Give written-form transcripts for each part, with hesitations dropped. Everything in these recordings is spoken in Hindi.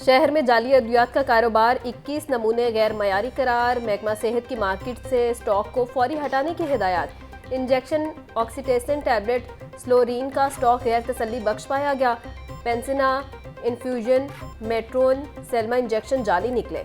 शहर में जाली अद्वियात का कारोबार, 21 नमूने गैर मयारी करार। महकमा सेहत की मार्केट से स्टॉक को फौरी हटाने की हिदायत। इंजेक्शन ऑक्सीटेसिन टैबलेट स्लोरीन का स्टॉक गैर तसल्ली बख्श पाया गया। पेंसिना इन्फ्यूजन मेट्रोन सेल्मा इंजेक्शन जाली निकले।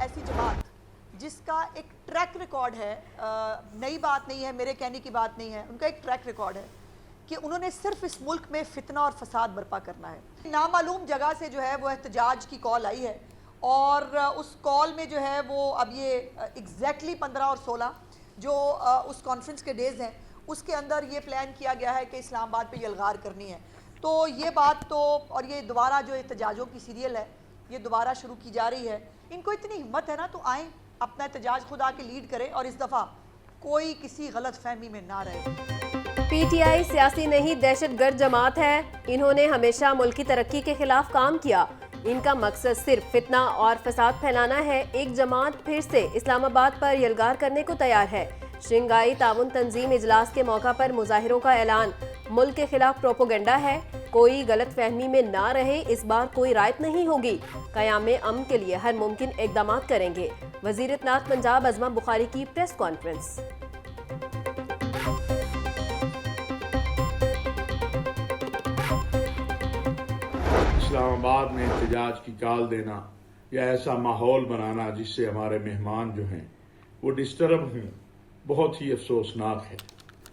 ऐसी जमात जिसका एक ट्रैक रिकॉर्ड है, नई बात नहीं है, मेरे कहने की बात नहीं है, उनका एक ट्रैक रिकॉर्ड है कि उन्होंने सिर्फ इस मुल्क में फितना और फसाद बर्पा करना है। नामालूम जगह से जो है वो एहतजाज की कॉल आई है और उस कॉल में जो है वो अब ये एग्जैक्टली 15 और 16 जो उस कॉन्फ्रेंस के डेज़ हैं उसके अंदर ये प्लान किया गया है कि इस्लामाबाद पे यलगार करनी है। तो ये बात तो और ये दोबारा जो एहतजाजों की सीरियल है ये दोबारा शुरू की जा रही है। इनको इतनी हिम्मत है ना तो आएँ अपना एहतजाज खुद आके लीड करें और इस दफ़ा कोई किसी गलत फहमी में ना रहे। पीटीआई सियासी नहीं दहशतगर्द जमात है। इन्होंने हमेशा मुल्क की तरक्की के खिलाफ काम किया। इनका मकसद सिर्फ फितना और फसाद फैलाना है। एक जमात फिर से इस्लामाबाद पर यलगार करने को तैयार है। शंघाई ताउन तंजीम इजलास के मौका पर मुजाहिरों का ऐलान। मुल्क के खिलाफ प्रोपोगंडा है। कोई गलत फहमी में ना रहे, इस बार कोई रायत नहीं होगी। क़याम अमन के लिए हर मुमकिन इक़दाम करेंगे। वज़ीर इत्तलात पंजाब अज़मा बुखारी की प्रेस कॉन्फ्रेंस। इस्लामाबाद में एहतजाज की कॉल देना या ऐसा माहौल बनाना जिससे हमारे मेहमान जो हैं वो डिस्टर्ब हों, बहुत ही अफसोसनाक है।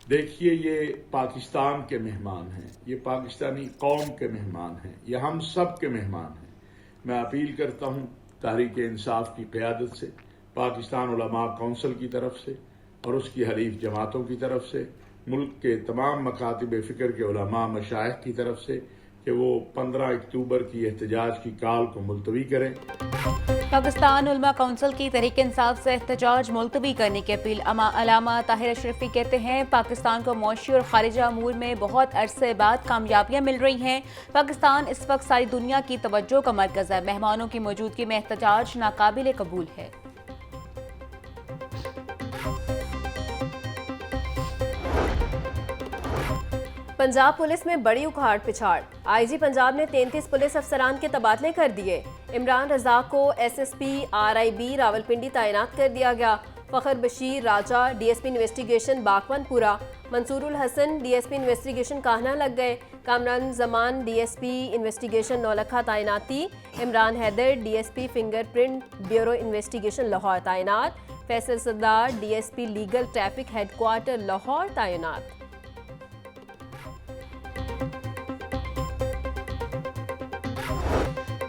देखिए, ये पाकिस्तान के मेहमान हैं, ये पाकिस्तानी कौम के मेहमान हैं, ये हम सब के मेहमान हैं। मैं अपील करता हूँ तहरीक इंसाफ की क़यादत से, पाकिस्तान उलमा कौंसिल की तरफ से और उसकी हलीफ जमातों की तरफ से, मुल्क के तमाम मकातिब फ़िक्र के उलमा मशाइख की तरफ से कि वो 15 अक्टूबर की एहतजाज की कॉल को मुलतवी करें। पाकिस्तान उलमा कौंसिल की तहरीक इंसाफ से एहतजाज मुलतवी करने की अपील। अलामा ताहिर अशरफी कहते हैं पाकिस्तान को मौशी और खारिजा अमूर में बहुत अरसे बाद कामयाबियां मिल रही हैं। पाकिस्तान इस वक्त सारी दुनिया की तवज्जो का मरकज़ है। मेहमानों की मौजूदगी में एहतजाज नाकाबिल कबूल है। पंजाब पुलिस में बड़ी उखाड़ पिछाड़। आईजी पंजाब ने 33 पुलिस अफसरान के तबादले कर दिए। इमरान रजा को एसएसपी आरआईबी रावलपिंडी तैनात कर दिया गया। Fakhar Bashir Raja DSP investigation Baghbanpura, Mansoorul Hassan DSP investigation Kahna लग गए। कामरान जमान डीएसपी इन्वेस्टिगेशन नौलखा तैनाती। Imran Haider DSP fingerprint bureau investigation Lahore तैनात। Faisal Sardar DSP legal traffic headquarter Lahore तैनात।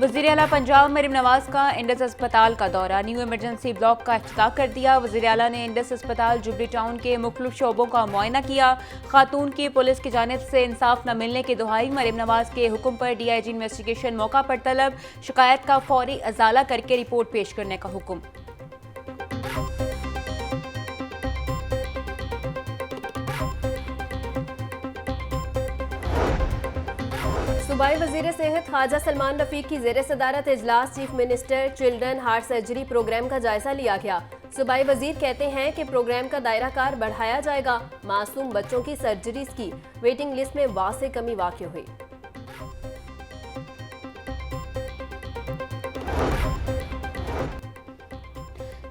वज़ीर आला पंजाब मरीम नवाज का इंडस अस्पताल का दौरा। न्यू इमरजेंसी ब्लॉक का इफ्तिताह कर दिया। वज़ीर आला ने इंडस अस्पताल जुबली टाउन के मुख्तलिफ शोबों का मुआयना किया। खातून की पुलिस की जानिब से इंसाफ न मिलने की दुहाई। मरीम नवाज के हुक्म पर डीआईजी इन्वेस्टिगेशन मौका पर तलब। शिकायत का फौरी अजाला करके रिपोर्ट पेश करने का हुक्म। सूबाई वज़ीर सेहत ख्वाजा सलमान रफीक की ज़ेर सदारत इजलास chief minister children heart surgery programme का जायजा लिया गया। सूबाई वज़ीर कहते हैं कि प्रोग्राम का दायरा कार बढ़ाया जाएगा। मासूम बच्चों की सर्जरीज की वेटिंग लिस्ट में वाक़ई कमी वाक़ई हुई।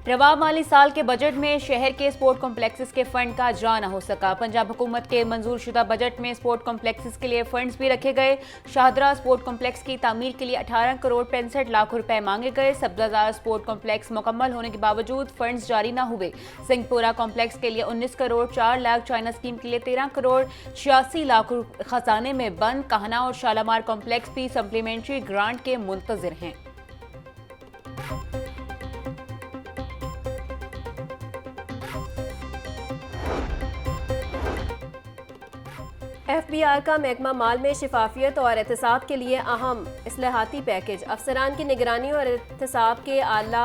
रवा माली साल के बजट में शहर के स्पोर्ट कॉम्प्लेक्सेस के फंड का इजरा न हो सका। पंजाब हुकूमत के मंजूर शुदा बजट में स्पोर्ट कॉम्प्लेक्सेस के लिए फंड्स भी रखे गए। शाहदरा स्पोर्ट कॉम्प्लेक्स की तामीर के लिए 18 करोड़ 65 लाख रुपए मांगे गए। सब्जाजार स्पोर्ट कॉम्प्लेक्स मुकम्मल होने के बावजूद फंड्स जारी न हुए। सिंहपुरा कॉम्प्लेक्स के लिए 19 करोड़ 4 लाख, चाइना स्कीम के लिए 13 करोड़ 86 लाख खजाने में बंद। कहना और शालामार कॉम्प्लेक्स भी सप्लीमेंट्री ग्रांट के मुंतजिर हैं। एफबीआर का महकमा माल में शिफाफियत और एहतसाब के लिए अहम इस्लाहाती पैकेज। अफसरान की निगरानी और एहतसाब के आला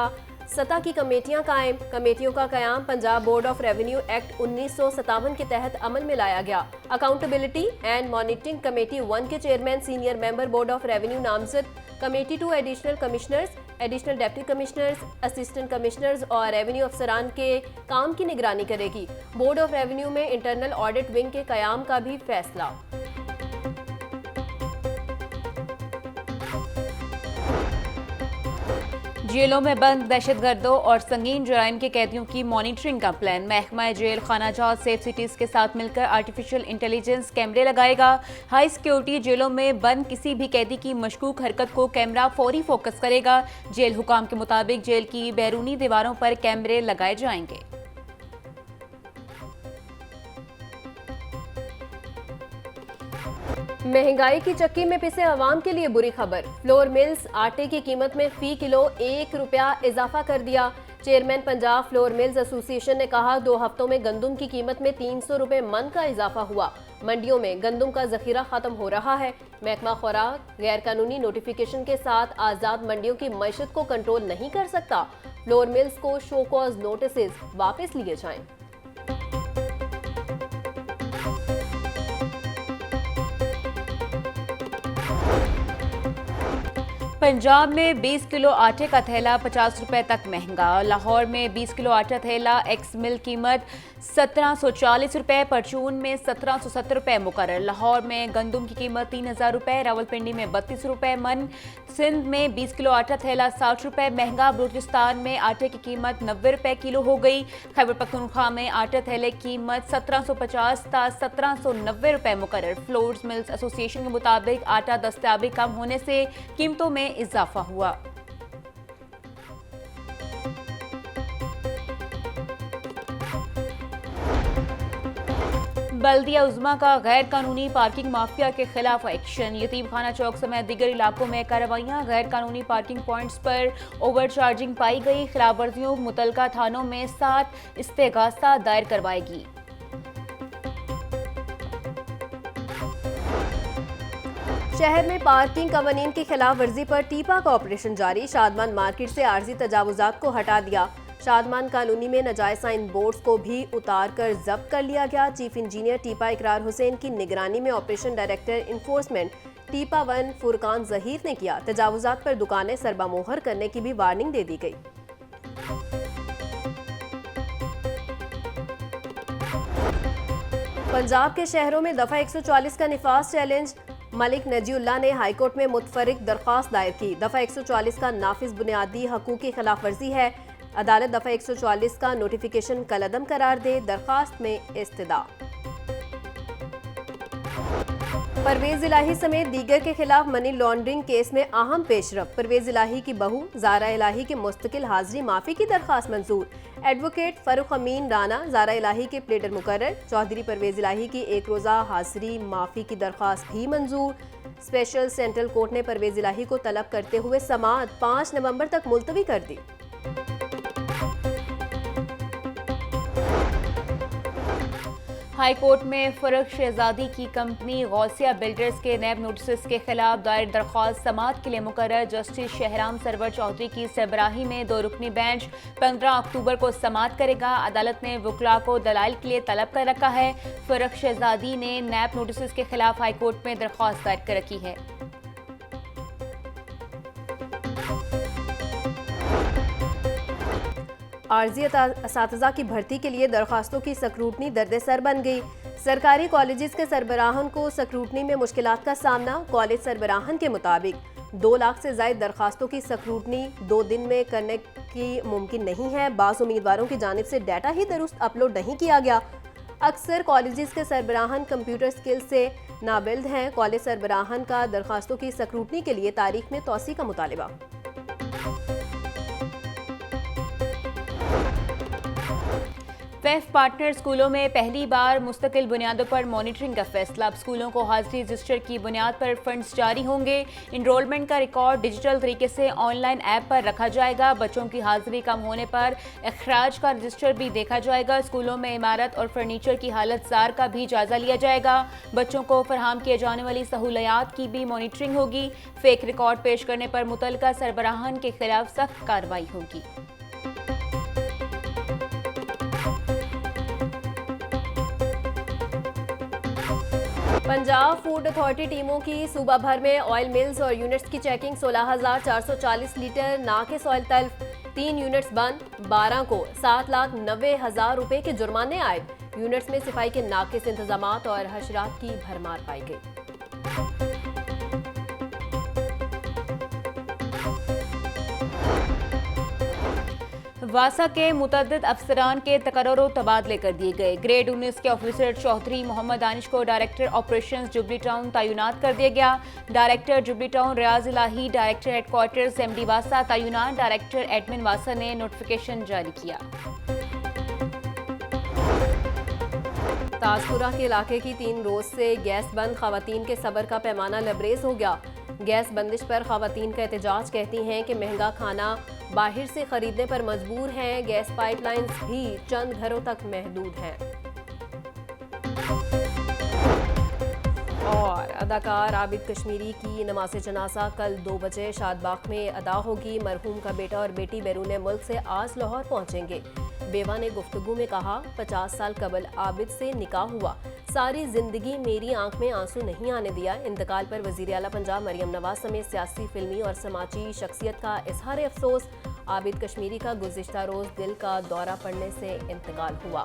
सतह की कमेटियां कायम। कमेटियों का कयाम Punjab board of revenue act 1957 के तहत अमल में लाया गया। अकाउंटेबिलिटी एंड मॉनिटरिंग कमेटी 1 के chairman senior member board of revenue नामजद। Committee 2 additional commissioners, additional deputy commissioners, assistant commissioners और रेवेन्यू अफसरान के काम की निगरानी करेगी। बोर्ड ऑफ रेवेन्यू में इंटरनल ऑडिट विंग के कयाम का भी फैसला। जेलों में बंद दहशतगर्दों और संगीन जराइम के कैदियों की मॉनिटरिंग का प्लान। महकमा जेल खानाजात सेफ सिटीज के साथ मिलकर आर्टिफिशियल इंटेलिजेंस कैमरे लगाएगा। हाई सिक्योरिटी जेलों में बंद किसी भी कैदी की मशकूक हरकत को कैमरा फौरी फोकस करेगा। जेल हुकाम के मुताबिक जेल की बैरूनी दीवारों पर कैमरे लगाए जाएंगे। महंगाई की चक्की में पिसे अवाम के लिए बुरी खबर। फ्लोर मिल्स आटे की कीमत में फी किलो 1 रुपया इजाफा कर दिया। Chairman Punjab flour mills association ने कहा 2 हफ्तों में गंदुम की कीमत में 300 रुपए मन का इजाफा हुआ। मंडियों में गंदुम का जखीरा खत्म हो रहा है। महकमा खुराक गैर कानूनी नोटिफिकेशन के साथ आजाद मंडियों की मईशत को कंट्रोल नहीं कर सकता। फ्लोर मिल्स को शो कॉज नोटिस वापस लिए जाएं। पंजाब में 20 किलो आटे का थैला 50 रुपए तक महंगा। लाहौर में 20 किलो आटा थैला एक्स मिल कीमत 1740 रुपए, परचून में 1770 रुपए मुकर्रर। लाहौर में गंदुम की कीमत 3000 रुपए, रावलपिंडी में 32 रुपए मन। सिंध में 20 किलो आटा थैला 60 रुपए महंगा। बलूचिस्तान में आटे की कीमत 90 रुपए किलो हो गई। खैबर पख्तूनख्वा में आटे थैले की कीमत 1750 था 1790 रुपए मुकर्रर। फ्लोर्स मिल्स एसोसिएशन के मुताबिक आटा दस्तयाबी कम होने से कीमतों में इजाफा हुआ। बल्दिया उज़्मा का गैर कानूनी पार्किंग माफिया के खिलाफ एक्शन। यतीम खाना चौक समेत दीगर इलाकों में कार्रवाइयां। गैर कानूनी पार्किंग पॉइंट्स पर ओवर चार्जिंग पाई गई। खिलाफ वर्जियों मुतलका थानों में 7 इस्तेगासा दायर करवाएगी। शहर में पार्किंग कवानीन की खिलाफ वर्जी पर टीपा का ऑपरेशन जारी। शादमान मार्केट से आर्जी तजावुजात को हटा दिया। शादमान कॉलोनी में नाजायज साइन बोर्ड्स को भी उतार कर जब्त कर लिया गया। चीफ इंजीनियर टीपा इकरार हुसैन की निगरानी में operation director enforcement टीपा 1 Furqan Zaheer ने किया। तजावुजात पर दुकानें सरबामोहर करने की भी वार्निंग दे दी गई। पंजाब के शहरों में दफा 140 का निफाज चैलेंज। मलिक नजीउल्लाह ने हाईकोर्ट में मुतफरिक दरख्वास्त दायर की। दफा 140 का नाफिज बुनियादी हकूक की खिलाफ वर्जी है। अदालत दफा 140 का नोटिफिकेशन कलअदम करार दे। दरखास्त में इस्तदा। परवेज इलाही समेत दीगर के खिलाफ मनी लॉन्ड्रिंग केस में अहम पेशरफ। परवेज इलाही की बहू ज़ारा इलाही की मुस्तकिल हाजिरी माफी की दरखास्त मंजूर। एडवोकेट फरूख अमीन राना ज़ारा इलाही के प्लेडर मुकर्रर। चौधरी परवेज इलाही की 1 रोज़ा हाजिरी माफी की दरखास्त भी मंजूर। स्पेशल सेंट्रल कोर्ट ने परवेज इलाही को तलब करते हुए समाअत 5 नवंबर तक मुलतवी कर दी। हाई कोर्ट में फरक शहजादी की कंपनी गौसिया बिल्डर्स के नैब नोटिस के खिलाफ दायर दरख्वास्त समाअत के लिए मुकर्रर। जस्टिस शहराम सरवर चौधरी की सरबराही में 2 रुकनी बेंच 15 अक्टूबर को समाअत करेगा। अदालत ने वकला को दलाइल के लिए तलब कर रखा है। फरक शहजादी ने नैब नोटिस के खिलाफ हाई कोर्ट में दरख्वास्त दायर कर रखी है। आर्जी असातिज़ा की भर्ती के लिए दरखास्तों की स्क्रूटनी दर्द-ए-सर बन गई। सरकारी कॉलेजेस के सरबराहान को स्क्रूटनी में मुश्किलात का सामना। कॉलेज सरबराहान के मुताबिक 2 लाख से ज़ायद दरखास्तों की स्क्रूटनी 2 दिन में करने की मुमकिन नहीं है। बाज़ उम्मीदवारों की जानिब से डाटा ही दुरुस्त अपलोड नहीं किया गया। अक्सर कॉलेजेस के सरबराहान कंप्यूटर स्किल से नाबिल्द हैं। कॉलेज सरबराहान का दरखास्तों की स्क्रूटनी के लिए तारीख में तौसी का मुतालिबा। वेफ पार्टनर स्कूलों में पहली बार मुस्तकिल बुनियादों पर मॉनिटरिंग का फैसला। अब स्कूलों को हाजिरी रजिस्टर की बुनियाद पर फंड्स जारी होंगे। इनरोलमेंट का रिकॉर्ड डिजिटल तरीके से ऑनलाइन ऐप पर रखा जाएगा। बच्चों की हाजिरी कम होने पर अखराज का रजिस्टर भी देखा जाएगा। स्कूलों में इमारत और फर्नीचर की हालत जार का भी जायजा लिया जाएगा। बच्चों को फराहम किए जाने वाली सहूलियात की भी मॉनिटरिंग होगी। फेक रिकॉर्ड पेश करने पर मुतलका सरबराहान के खिलाफ सख्त कार्रवाई होगी। पंजाब फूड अथॉरिटी टीमों की सूबा भर में ऑयल मिल्स और यूनिट्स की चेकिंग। 16,440 लीटर नाकिस ऑयल तल्फ, 3 यूनिट्स बंद, 12 को 7,90,000 रुपए के जुर्माने आए। यूनिट्स में सफाई के नाकिस इंतजामात और हशरात की भरमार पाई गई। वासा के मुतअद्दिद अफसरान के तकर्रुर तबादले कर दिए गए। ग्रेड 19 के ऑफिसर चौधरी मोहम्मद दानिश को डायरेक्टर ऑपरेशंस जुबली टाउन तैनात कर दिया गया। डायरेक्टर जुबली टाउन रियाज इलाही, डायरेक्टर हेडक्वार्टर्स एमडी वासा तैनात। डायरेक्टर एडमिन वासा ने नोटिफिकेशन जारी किया। ताजपुरा के इलाके की 3 रोज से गैस बंद, खवातीन के सब्र का पैमाना लबरेज हो गया। गैस बंदिश पर खवातीन का एहतजाज, कहती हैं कि महंगा खाना बाहर से खरीदने पर मजबूर हैं। गैस पाइपलाइंस भी चंद घरों तक महदूद हैं। और अदाकार आबिद कश्मीरी की नमाज़े जनाजा कल 2 बजे शादबाग में अदा होगी। मरहूम का बेटा और बेटी बैरून मुल्क से आज लाहौर पहुंचेंगे। बेवा ने गुफ्तगू में कहा, 50 साल कबल आबिद से निकाह हुआ, सारी जिंदगी मेरी आंख में आंसू नहीं आने दिया। इंतकाल पर वजीर आला पंजाब मरियम नवाज समेत सियासी, फिल्मी और समाजी शख्सियत का इजहार अफसोस। आबिद कश्मीरी का गुज़िश्ता रोज दिल का दौरा पड़ने से इंतकाल हुआ।